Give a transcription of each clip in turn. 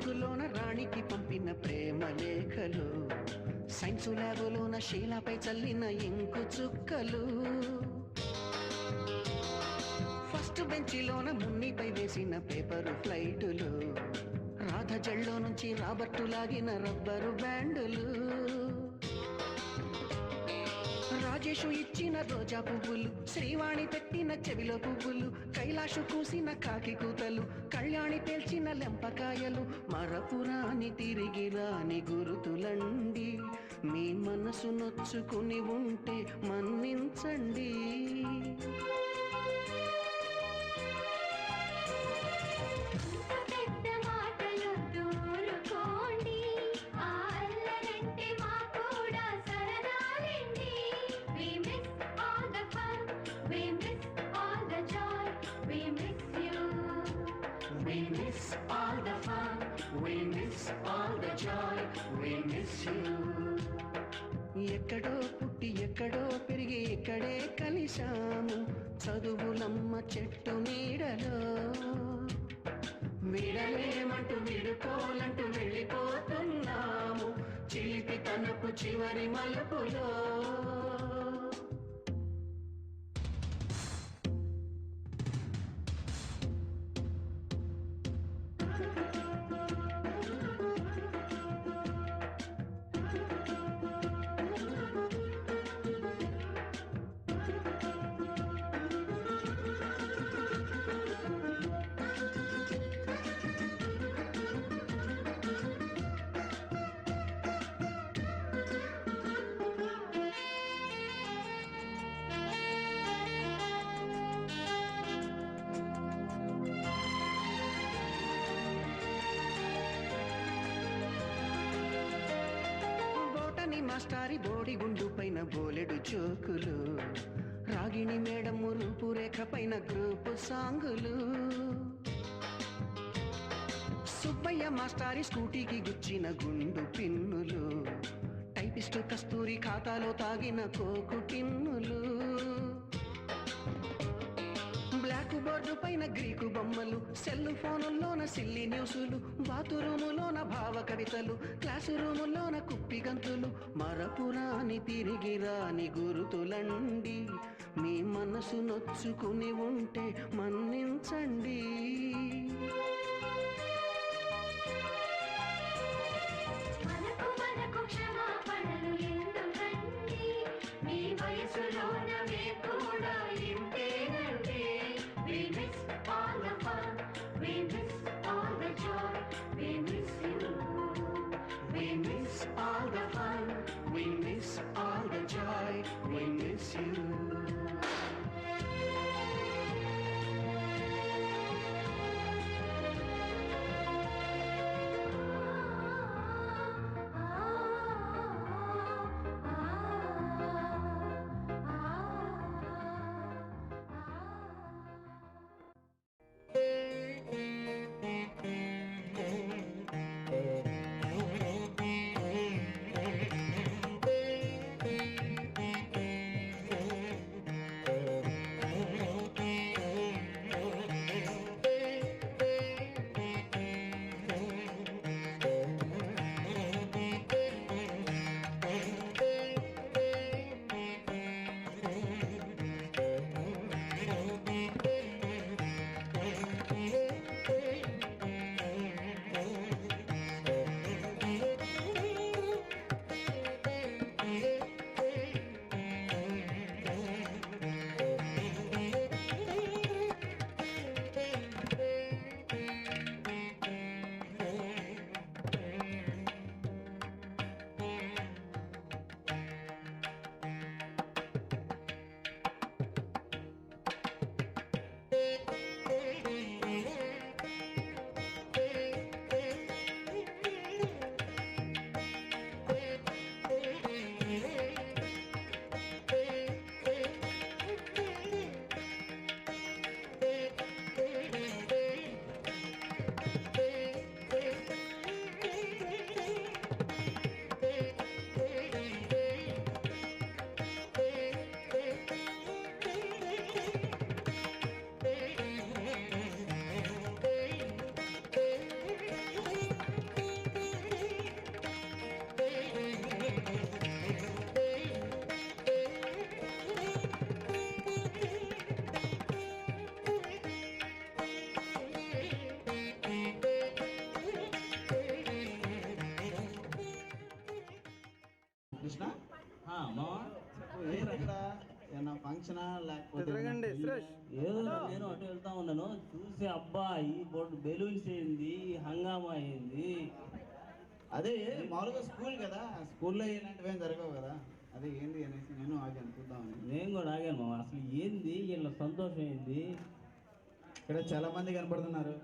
రోజుల్లోన రాణికి పంపిన ప్రేమ లేఖలు, సైన్సు ల్యాబులోన శీలాపై చల్లిన ఇంకు చుక్కలు, ఫస్ట్ బెంచిలోన మున్నిపై వేసిన పేపరు ఫ్లైటులు, రాధ జల్లో నుంచి రాబర్టు లాగిన రబ్బరు బ్యాండులు, రాజేషు ఇచ్చిన రోజా పువ్వులు, శ్రీవాణి పెట్టిన చెవిలో పువ్వులు, కైలాషు కూసిన కాకి కూతలు, కళ్యాణి పేల్చిన లెంపకాయలు, మరపురాని తిరిగి రాని గురుతులండి. మీ మనసు నొచ్చుకుని ఉంటే మన్నించండి. We miss all the fun, we miss all the joy, we miss you. ఎక్కడో పుట్టి ఎక్కడో పెరిగి ఇక్కడే కలిశాము, చదువులమ్మ చెట్టు నీడలో. విడలేమంటూ విడుకోలంటూ వెళ్ళిపోతున్నాము, చిలిపి తనపు చివరి మలుపులో. మాస్టారి బోడి గుండు పైన బోలెడు చోకులు, రాగిణి మేడము రూపురేఖ పైన గ్రూపు సాంగులు, సుబ్బయ్య మాస్టారి స్కూటీకి గుచ్చిన గుండు పిన్నులు, టైపిస్టు కస్తూరి ఖాతాలో తాగిన కోకు టిన్నులు, బ్లాక్ బోర్డు పైన గ్రీకు బొమ్మలు, సెల్ ఫోనుల్లోన సిల్లి న్యూసులు, బాతురూములోన భావ కవితలు, క్లాసు రూములోన కుప్పి గంతులు, మరపురాని తిరిగి రాని గురుతులండి. మీ మనసు నొచ్చుకుని ఉంటే మన్నించండి. We miss all the fun, we miss all the joy, we miss you. We miss all the fun, we miss all the joy, we miss you. ఏదైనా ఫంక్షనా లేకపోతే తిరగండి, సురేష్. ఏదో నేను అటు వెళ్తా ఉన్నాను, చూసి అబ్బా ఈ బోర్డు బెలూన్స్ ఏంది, హంగామా ఏంది. అదే మామూలుగా స్కూల్ కదా, స్కూల్లో ఇలాంటివి ఏం జరగవు కదా, అదే ఏంది అనేసి నేను ఆగాను చూద్దామని. నేను కూడా ఆగాను మామ, అసలు ఏంది వీళ్ళ సంతోషం ఏంది. ఇక్కడ చాలా మంది కనపడుతున్నారు.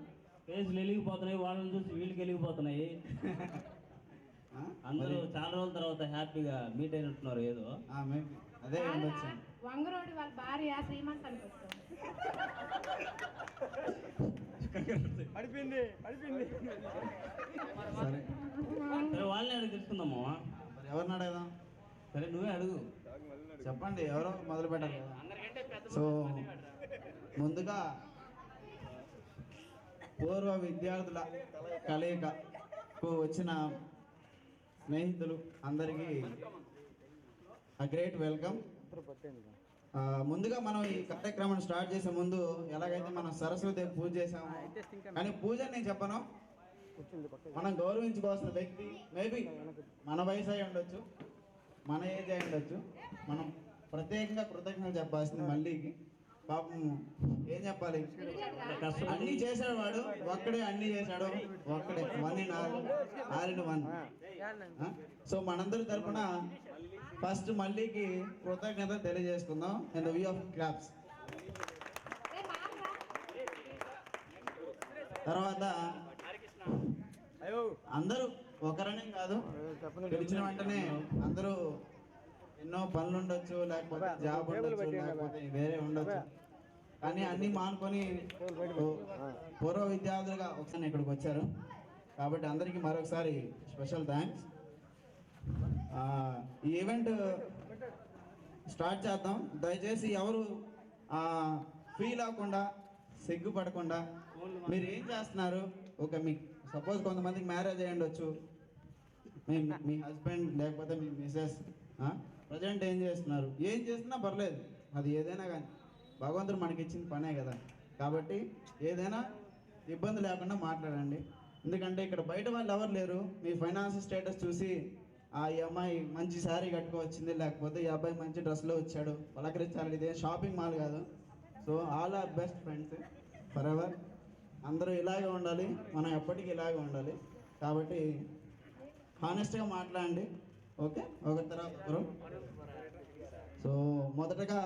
ఫేస్లు వెలిగిపోతున్నాయి, వాళ్ళని చూసి వీళ్ళకి వెలిగిపోతున్నాయి. ఆ? అందరూ మరి- చాలా రోజుల తర్వాత హ్యాపీగా మీట్ అయినట్టున్నారు ఏదో. maybe. అదే ఉండొచ్చు. వంగరోడి వాళ్ళ భార్య శ్రీమంతానికి వస్తుంది. పడిపోయింది. సరే సరే వాళ్ళని అడిగి తెలుసుకుందాం మామ. మరి ఎవరిని అడగదాం? సరే నువ్వే అడుగు. చెప్పండి, ఎవరో మొదలు పెట్టాలి కదా. సో ముందుగా పూర్వ విద్యార్థుల కలయికకు వచ్చిన స్నేహితులు అందరికీ గ్రేట్ వెల్కమ్. ముందుగా మనం ఈ కార్యక్రమాన్ని స్టార్ట్ చేసే ముందు ఎలాగైతే మనం సరస్వతి పూజ చేసాము, కానీ పూజ నేను చెప్పను, మనం గౌరవించుకోవాల్సిన వ్యక్తి మేబీ మన వయసు అయి ఉండొచ్చు, మన ఏజ్ అయి ఉండొచ్చు, మనం ప్రత్యేకంగా కృతజ్ఞతలు చెప్పాల్సింది మళ్ళీకి. పాపం ఏం చెప్పాలి, అన్ని చేశాడు వాడు, ఒక్కడే అన్ని చేశాడు, ఒక్కడే 1 in all in one. So మనందరి తరపున ఫస్ట్ మళ్ళీకి కృతజ్ఞత తెలియజేసుకుందాం in the way of claps. తర్వాత అందరూ ఒకరనే కాదు, పిలిచిన వెంటనే అందరూ ఎన్నో పనులు ఉండొచ్చు, లేకపోతే జాబ్ ఉండొచ్చు, లేకపోతే వేరే ఉండొచ్చు, కానీ అన్ని మానుకొని పూర్వ విద్యార్థులుగా ఒకసారి ఇక్కడికి వచ్చారు. కాబట్టి అందరికీ మరొకసారి స్పెషల్ థ్యాంక్స్. ఈ ఈవెంట్ స్టార్ట్ చేద్దాం. దయచేసి ఎవరు ఫీల్ అవ్వకుండా, సిగ్గుపడకుండా, మీరు ఏం చేస్తున్నారు, మీ సపోజ్ కొంతమందికి మ్యారేజ్ అయ్యి ఉండొచ్చు, మీ హస్బెండ్ లేకపోతే మీ మిసెస్ ప్రజెంట్ ఏం చేస్తున్నారు, ఏం చేస్తున్నా పర్లేదు, అది ఏదైనా కానీ భగవంతుడు మనకి ఇచ్చిన పనే కదా. కాబట్టి ఏదైనా ఇబ్బంది లేకుండా మాట్లాడండి. ఎందుకంటే ఇక్కడ బయట వాళ్ళు ఎవరు లేరు. మీ ఫైనాన్షియల్ స్టేటస్ చూసి ఈ అమ్మాయి మంచి శారీ కట్టుకోవచ్చింది, లేకపోతే ఈ అబ్బాయి మంచి డ్రెస్లో వచ్చాడు పలకరించాలి. ఇదే షాపింగ్ మాల్ కాదు. So all are best friends forever. అందరూ ఇలాగే ఉండాలి, మనం ఎప్పటికీ ఇలాగే ఉండాలి. కాబట్టి హానెస్ట్గా మాట్లాడండి, ఓకే? ఒకరి తర్వాత ఒకరు. సో మొదటగా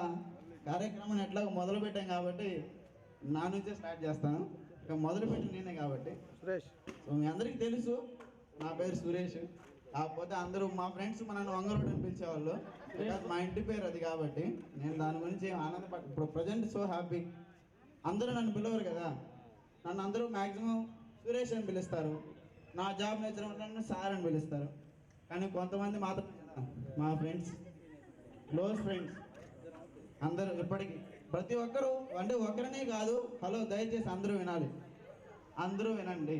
కార్యక్రమాన్ని ఎట్లాగో మొదలు పెట్టాం కాబట్టి నా నుంచే స్టార్ట్ చేస్తాను. ఇక మొదలుపెట్టి నేనే కాబట్టి సురేష్. సో మీ అందరికీ తెలుసు నా పేరు సురేష్. కాకపోతే అందరూ మా ఫ్రెండ్స్ నన్ను వంగరోడ్ అని పిలిచేవాళ్ళు, బికాజ్ మా ఇంటి పేరు అది. కాబట్టి నేను దాని గురించి ఆనందపడ. ఇప్పుడు ప్రజెంట్ సో హ్యాపీ. అందరూ నన్ను పిలవరు కదా, నన్ను అందరూ మ్యాక్సిమం సురేష్ అని పిలుస్తారు. నా జాబ్ నేచర్ నన్ను సార్ అని పిలుస్తారు. కానీ కొంతమంది మాత్రం మా ఫ్రెండ్స్, క్లోజ్ ఫ్రెండ్స్ అందరూ ఇప్పటికీ ప్రతి ఒక్కరూ, అంటే ఒకరినే కాదు, హలో దయచేసి అందరూ వినాలి, అందరూ వినండి.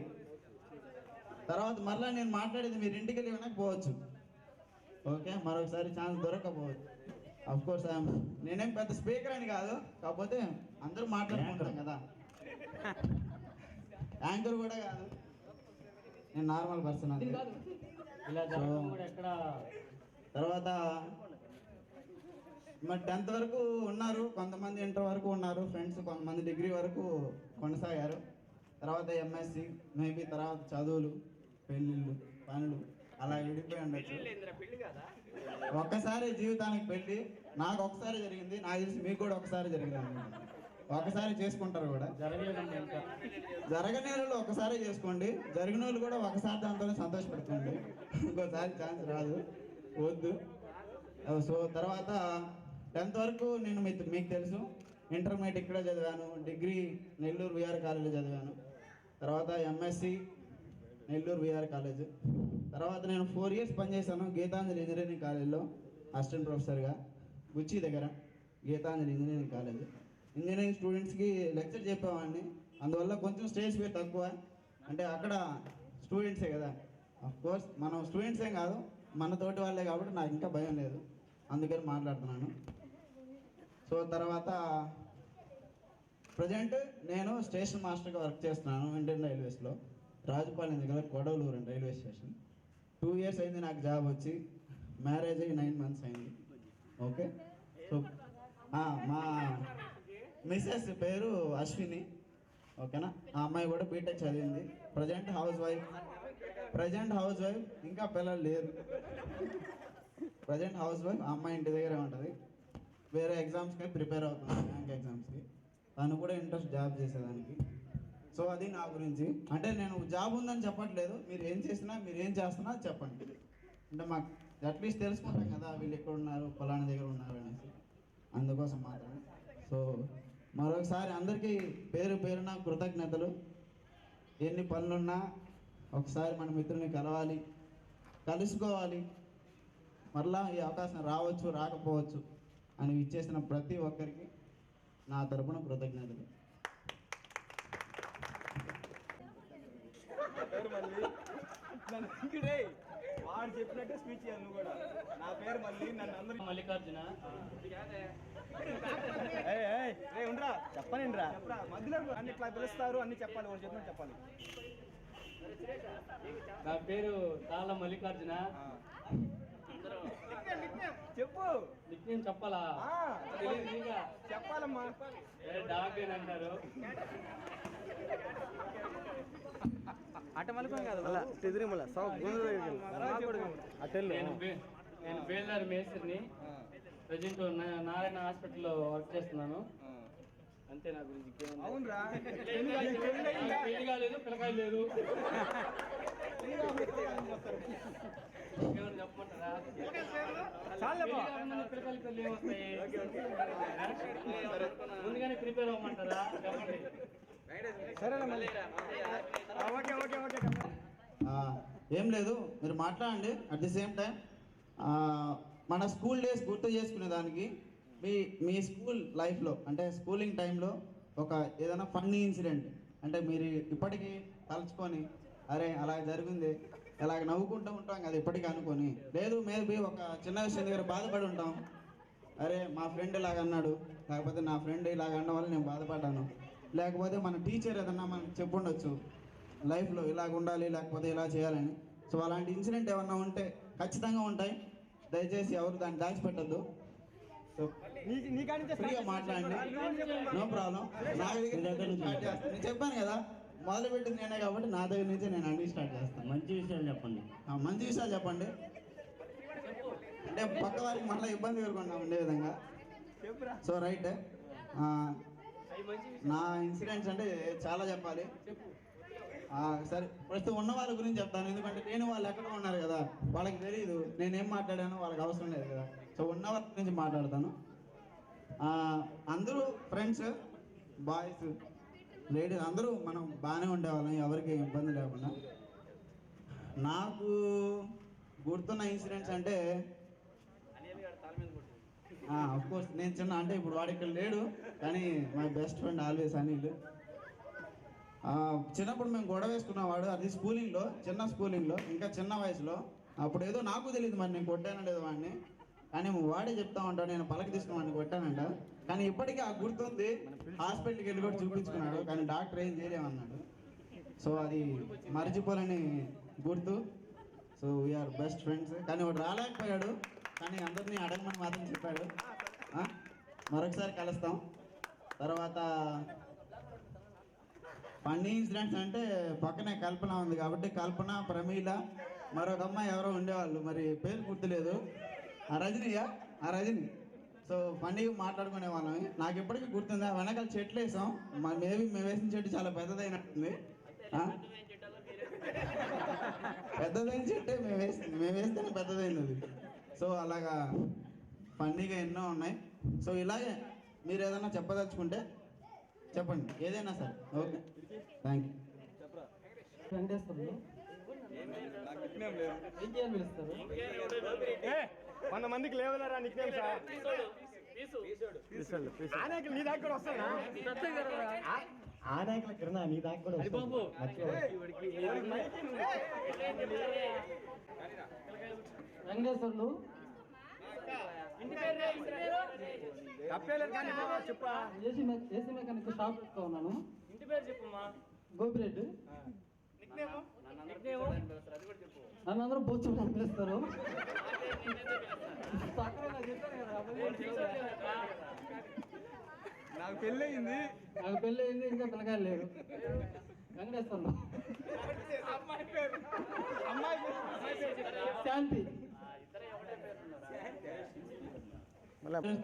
తర్వాత మరలా నేను మాట్లాడేది మీరు ఇంటికి వెళ్ళి వినకపోవచ్చు, ఓకే? మరొకసారి ఛాన్స్ దొరకకపోవచ్చు. అఫ్ కోర్స్ నేనేం పెద్ద స్పీకర్ అని కాదు, కాకపోతే అందరూ మాట్లాడుకుంటాం కదా. యాంకర్ కూడా కాదు, నేను నార్మల్ పర్సన్ అంతే. ఇలా జరగడం కూడా ఎక్కడ. తర్వాత మరి 10th వరకు ఉన్నారు, కొంతమంది ఇంటర్ వరకు ఉన్నారు ఫ్రెండ్స్, కొంతమంది డిగ్రీ వరకు కొనసాగారు. తర్వాత ఎంఎస్సి మేబీ, తర్వాత చదువులు, పెళ్ళిళ్ళు, పనులు అలా విడిపోయి ఉండొచ్చు. ఒక్కసారి జీవితానికి పెళ్ళి నాకు ఒకసారి జరిగింది, నాకు తెలిసి మీకు కూడా ఒకసారి జరిగింది అనుకుంటా. ఒకసారి చేసుకుంటారు కూడా. జరగని వాళ్ళు ఒకసారి చేసుకోండి, జరిగిన వాళ్ళు కూడా ఒకసారి దాంతో సంతోషపడుకోండి, ఇంకోసారి ఛాన్స్ రాదు, వద్దు. సో తర్వాత 10th వరకు నేను మీకు తెలుసు, ఇంటర్మీడియట్ ఇక్కడే చదివాను, డిగ్రీ నెల్లూరు విఆర్ కాలేజీలో చదివాను. తర్వాత ఎంఎస్సి నెల్లూరు విఆర్ కాలేజ్. తర్వాత నేను 4 years పనిచేశాను గీతాంజలి ఇంజనీరింగ్ కాలేజ్లో అసిస్టెంట్ ప్రొఫెసర్గా, గుచ్చి దగ్గర గీతాంజలి ఇంజనీరింగ్ కాలేజ్. ఇంజనీరింగ్ స్టూడెంట్స్కి లెక్చర్ చెప్పేవాడిని, అందువల్ల కొంచెం స్టేజ్ ఫియర్ తక్కువ. అంటే అక్కడ స్టూడెంట్సే కదా, కోర్స్ మనం స్టూడెంట్సే కాదు, మన తోటి వాళ్ళే, కాబట్టి నాకు ఇంకా భయం లేదు, అందుకని మాట్లాడుతున్నాను. సో తర్వాత ప్రజెంట్ నేను స్టేషన్ మాస్టర్గా వర్క్ చేస్తున్నాను ఇండియన్ రైల్వేస్లో, రాజుపాలెం దగ్గర కొడవలూరు అని రైల్వే స్టేషన్. 2 years అయింది నాకు జాబ్ వచ్చి, మ్యారేజ్ అయ్యి 9 months అయింది, ఓకే? సో మా మిస్సెస్ పేరు అశ్విని, ఓకేనా. ఆ అమ్మాయి కూడా బీటెక్ చదివింది. ప్రజెంట్ హౌస్ వైఫ్, ఇంకా పిల్లలు లేరు. Present house wife. ఆ అమ్మాయి ఇంటి దగ్గరే ఉంటుంది. వేరే ఎగ్జామ్స్కి ప్రిపేర్ అవుతుంది, బ్యాంక్ ఎగ్జామ్స్కి. తను కూడా ఇంట్రెస్ట్ జాబ్ చేసేదానికి. సో అది నా గురించి. అంటే నేను జాబ్ ఉందని చెప్పట్లేదు, మీరు ఏం చేసినా మీరు ఏం చేస్తున్నా చెప్పండి. అంటే మాకు అట్లీస్ట్ తెలుసుకుంటాం కదా వీళ్ళు ఎక్కడ ఉన్నారు, ఫలానా దగ్గర ఉన్నారు అనేసి, అందుకోసం మాత్రమే. సో మరొకసారి అందరికీ పేరు పేరున కృతజ్ఞతలు. ఎన్ని పనులున్నా ఒకసారి మన మిత్రుని కలవాలి, కలుసుకోవాలి. మరలా ఈ అవకాశం రావచ్చు రాకపోవచ్చు అని ఇచ్చేసిన ప్రతి ఒక్కరికి నా తరపున కృతజ్ఞతలు. వాడు చెప్పినట్టే స్పీచ్ ఇవ్వాలి నువ్వు కూడా. నా పేరు మళ్ళీ నన్ను అందరూ మల్లికార్జున. ఉండరా చెప్పనండిరా, మధ్యలో అన్ని ఇట్లా పిలుస్తారు, అన్ని చెప్పాలి, వాడు చెప్పినట్టు చెప్పాలి. నా పేరు తాళ్ళ మల్లికార్జున. చెప్పు, నిక్నేమ్ చెప్పాలా? చెప్పాలమ్మా. డాగ్ అని అంటారు. అట మలుపం కాదు తిదిరిమల నేను బేల్దారి మేస్త్రిని. ప్రజెంట్ నారాయణ హాస్పిటల్లో వర్క్ చేస్తున్నాను. అంతే నా గురించి. అవునరా, పెళ్లి కాలేదు, పిల్లకాయలు లేదు. ఏమని చెప్పమంటారా? పిల్లకాయలు పెళ్ళి ఏమొస్తాయి? ముందుగానే ప్రిపేర్ అవ్వమంటారా? చెప్పండి. ఏం లేదు, మీరు మాట్లాడండి. అట్ ది సేమ్ టైం మన స్కూల్ డేస్ గుర్తు చేసుకునే దానికి మీ స్కూల్ లైఫ్లో, అంటే స్కూలింగ్ టైంలో ఒక ఏదైనా ఫన్నీ ఇన్సిడెంట్, అంటే మీరు ఇప్పటికీ తలుచుకొని అరే అలా జరిగింది, ఇలాగ నవ్వుకుంటూ ఉంటాం కదా ఇప్పటికీ అనుకొని. లేదు మేబీ ఒక చిన్న విషయం దగ్గర బాధపడి ఉంటాం. అరే మా ఫ్రెండ్ ఇలాగ అన్నాడు, లేకపోతే నా ఫ్రెండ్ ఇలాగ అన్న వల్ల నేను బాధపడ్డాను, లేకపోతే మన టీచర్ ఏదన్నా మనకు చెప్పుండొచ్చు లైఫ్లో ఇలాగ ఉండాలి లేకపోతే ఇలా చేయాలని. సో అలాంటి ఇన్సిడెంట్ ఏమన్నా ఉంటే ఖచ్చితంగా ఉంటాయి. దయచేసి ఎవరు దాన్ని దాచిపెట్టద్దు. సో ఫ్రీగా మాట్లాడండి, నో ప్రాబ్లం. నా దగ్గర నుంచి స్టార్ట్ చేస్తాను. నేను చెప్పాను కదా మొదలుపెట్టింది నేనే కాబట్టి నా దగ్గర నుంచే నేను అన్ని స్టార్ట్ చేస్తాను. మంచి విషయాలు చెప్పండి. మంచి విషయాలు చెప్పండి, అంటే పక్క వారికి మళ్ళీ ఇబ్బంది ఎదుర్కొంటాం ఉండే విధంగా. సో రైట్, నా ఇన్సిడెంట్స్ అంటే చాలా చెప్పాలి. సరే ప్రస్తుతం ఉన్న వాళ్ళ గురించి చెప్తాను, ఎందుకంటే నేను వాళ్ళు ఎక్కడ ఉన్నారు కదా వాళ్ళకి తెలియదు నేనేం మాట్లాడానో, వాళ్ళకి అవసరం లేదు కదా. సో ఉన్న వాళ్ళ గురించి మాట్లాడతాను. అందరూ ఫ్రెండ్స్, బాయ్స్, లేడీస్ అందరూ మనం బాగానే ఉండేవాళ్ళం, ఎవరికి ఇబ్బంది లేకుండా. నాకు గుర్తున్న ఇన్సిడెంట్స్ అంటే కోర్స్ నేను చిన్న, అంటే ఇప్పుడు వాడు ఇక్కడ లేడు కానీ my best friend always Anil. చిన్నప్పుడు మేము గొడవ వేసుకున్నవాడు, అది స్కూలింగ్లో, చిన్న స్కూలింగ్లో, ఇంకా చిన్న వయసులో. అప్పుడు ఏదో నాకు తెలియదు మరి నేను కొట్టానో లేదో వాడిని, కానీ వాడే చెప్తా ఉంటాడు నేను పలక తీసుకుని వాడిని కొట్టానంట. కానీ ఇప్పటికీ ఆ గుర్తుంది. హాస్పిటల్కి వెళ్ళి కూడా చూపించుకున్నాడు, కానీ డాక్టర్ ఏం చేయలేమన్నాడు. సో అది మర్చిపోలేని గుర్తు. So we are best friends. కానీ వాడు రాలేకపోయాడు, కానీ అందరినీ అడగమని మాత్రం చెప్పాడు. మరొకసారి కలుస్తాం. తర్వాత ఫన్నీ ఇన్సిడెంట్స్ అంటే పక్కనే కల్పన ఉంది కాబట్టి కల్పన, ప్రమీల, మరొక అమ్మాయి ఎవరో ఉండేవాళ్ళు, మరి పేరు గుర్తులేదు. ఆ రజని. సో ఫన్నీగా మాట్లాడుకునే వాళ్ళం. నాకు ఇప్పటికీ గుర్తుంది, ఆ వెనకాల చెట్లు వేసాం. మేబీ మేము వేసిన చెట్టు చాలా పెద్దదైనట్టుంది. పెద్దదైన చెట్టే మేము వేస్తేనే పెద్దదైంది అది. సో అలాగా ఫన్నీగా ఎన్నో ఉన్నాయి. సో ఇలాగే మీరు ఏదైనా చెప్పదలుచుకుంటే చెప్పండి, ఏదైనా సరే. Okay, thank you. వెంకటేశ్వర్లు. ఏం చేయాలి పిలుస్తారు? 100 మందికి లేవలేరా నిక్నేమ్ సార్. ఆనాయకులు నీ దాకా కూడా వస్తానా? ఆనాయకుల కిరణా నీ దాకా కూడా వెంకటేశ్వర్లు. తప్పేలేదు కానీ చెప్పా. ఏసీ మెకానిక్ షాప్ పెట్టుకో ఉన్నాను. ఇంటి పేరు చెప్పమ్మా. గోపిరెడ్డి. నన్ను అందరూ బొచ్చు పిలుస్తారు. నాకు పెళ్ళి అయింది. నాకు పెళ్ళి అయింది, ఇంకా పిల్లకాయలు లేరు. వెంకటేశ్వరరావు. అమ్మాయి పేరు శాంతి.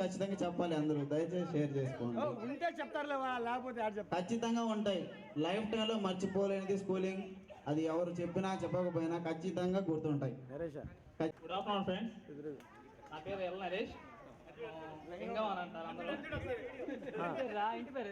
ఖచ్చితంగా చెప్పాలి అందరూ, దయచేసి షేర్ చేసుకోండి. ఉంటే చెప్తారులేవా, లేకపోతే ఆడు చెప్తారు. ఖచ్చితంగా ఉంటాయి. లైఫ్ టైంలో మర్చిపోలేనిది స్కూలింగ్. అది ఎవరు చెప్పినా చెప్పకపోయినా ఖచ్చితంగా గుర్తుంటాయి. Good afternoon friends. నా పేరు ఎల్ నరేష్. లింగం అని అంటారు అందరూ. ఇంటి పేరు